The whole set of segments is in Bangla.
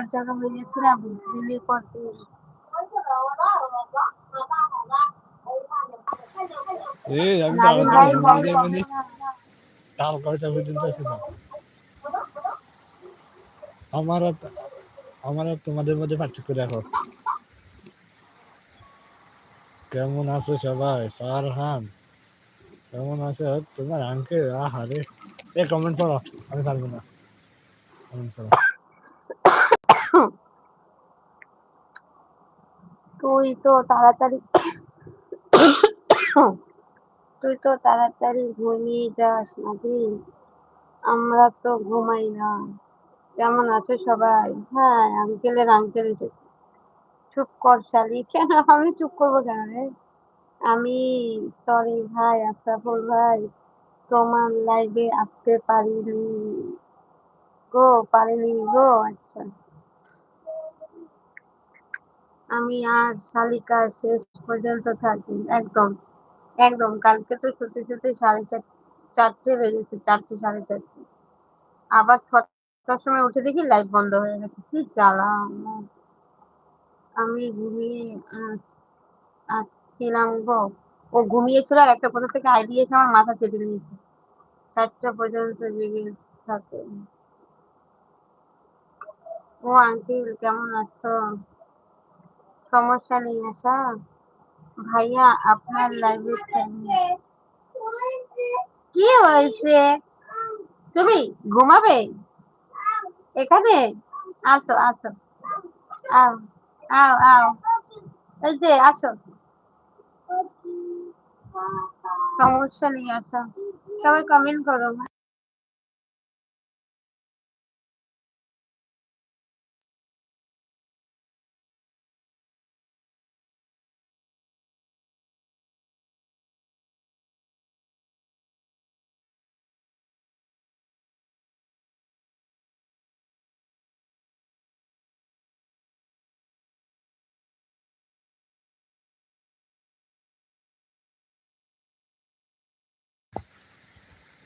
কার জায়গা হয়ে যাচ্ছে না দিনের পর দিন। নাজিম ভাই আমার তোমাদের মধ্যে পার্থক্য দেখো। কেমন আছো সবাই? ফারহান কেমন আছো? তোমার আঙ্কেল আহারে এ কমেন্ট করো, আমি পারবো না। কমেন্ট করো। তুই তো তাড়াতাড়ি ঘুমিয়ে যাস নাকি? আমরা তো ঘুমাই না। কেমন আছো সবাই? হ্যাঁ, আঙ্কেল এসেছে। চুপ কর শালি। কেন আমি চুপ করবো কেন রে? আমি সরি ভাই, আশরাফুল ভাই, তোমার লাইভে আসতে পারিনি গো। আচ্ছা, আমি আর শালিকা শেষ পর্যন্ত থাকি। একদম একদম। কালকে তো শুতে 4:30 বেজেছে, 4:30 আবার 6টার সময় উঠে দেখি লাইভ বন্ধ হয়ে গেছে। কি জ্বালা আমার। আমি ঘুমিয়ে ছিলাম গো। ও ঘুমিয়েছিল আর একটা কোথা থেকে আইডিয়া এসে আমার মাথা চেটে নিয়েছে। 4টা পর্যন্ত জেগে থাকে। ও আঙ্কেল কেমন আছো? সমস্যা নেই আশা ভাইয়া, আপনার লাইভে কি হয়েছে? তুমি ঘুমাবে এখানে? আসো আসো, আও আও, এই যে আসো। সমস্যা নেই আশা, সবাই কমেন্ট করো।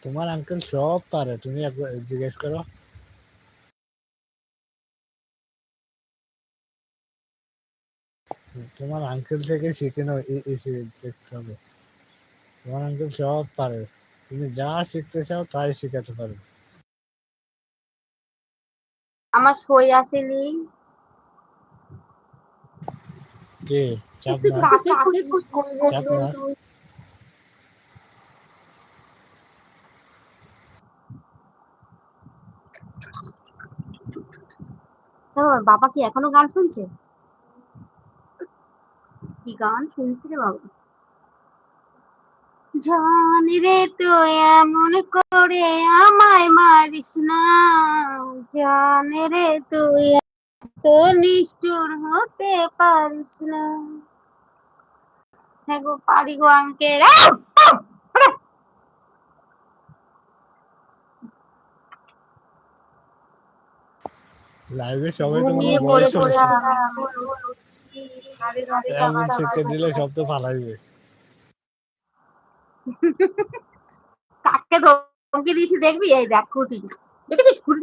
তোমার আঙ্কেল সব পারে, তুমি একবার জিজ্ঞেস করো। তোমার আঙ্কেল থেকে শিখে নাও, এসে দেখতে হবে। তোমার আঙ্কেল সব পারে, তুমি যা শিখতে চাও তাই শিখাতে পারবে। আমার সই আসেনি। কে? তুই চাপনাস? কাকে খুঁজছিস রে? চাপনাস? বাবা কি এখনো গান শুনছে? কি গান শুনছে রে বাবা? জানি রে তুই এমন করে আমায় মারিস না, জানি রে তুই তো নিষ্ঠুর হতে পারিস না। হ্যাঁ গো, পারি গো আঙ্কেল। লাইভে সবাই তো মনে ঘুমিয়ে হয় বয়স হচ্ছে, পড়েছিলাম, এখন উঠছি 10:30 এমন শিক্ষা দিলে সব তো ফালাইবে। কাকে ধমকি দিয়েছি দেখবি? এই দেখ স্কুটি দেখেছিস, স্কুটি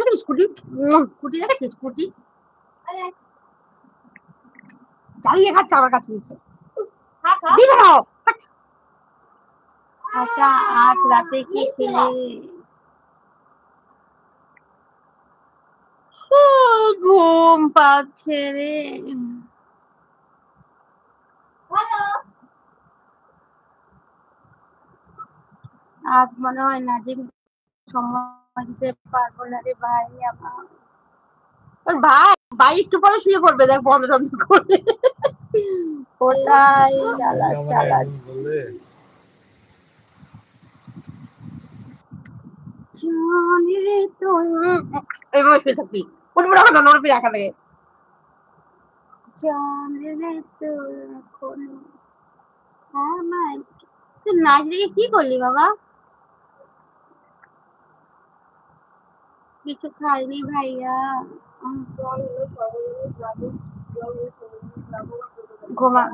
দেখেছিস, স্কুটি চালিয়ে খাচ্ছে আমার কাছে এসে। দিবে না। আচ্ছা, আজ রাতে কি খেলে? ঘুম পাচ্ছে রে। আজ মনে হয় নাজিম সময় দিতে পারবো না রে ভাই। আমার ভাই একটু পরে শুয়ে পড়বে, দেখ বন্ধ টন্ধ করে। ওটাই তুমি আমার এমন চালাচ্ছি। বললে। জানি রে তুই এইভাবে শুয়ে থাকবি, উঠবি রাখা নড়বি রাখা থেকে। জানি রে তুই এখন আমার, তুই নাচ রেখে কি করলি বাবা? কিছু খাইনি ভাইয়া। ঘুমা।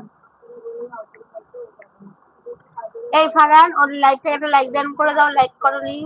এই ফারহান, ওর লাইক থেকে একটা লাইক ডান করে দাও, লাইক করনি।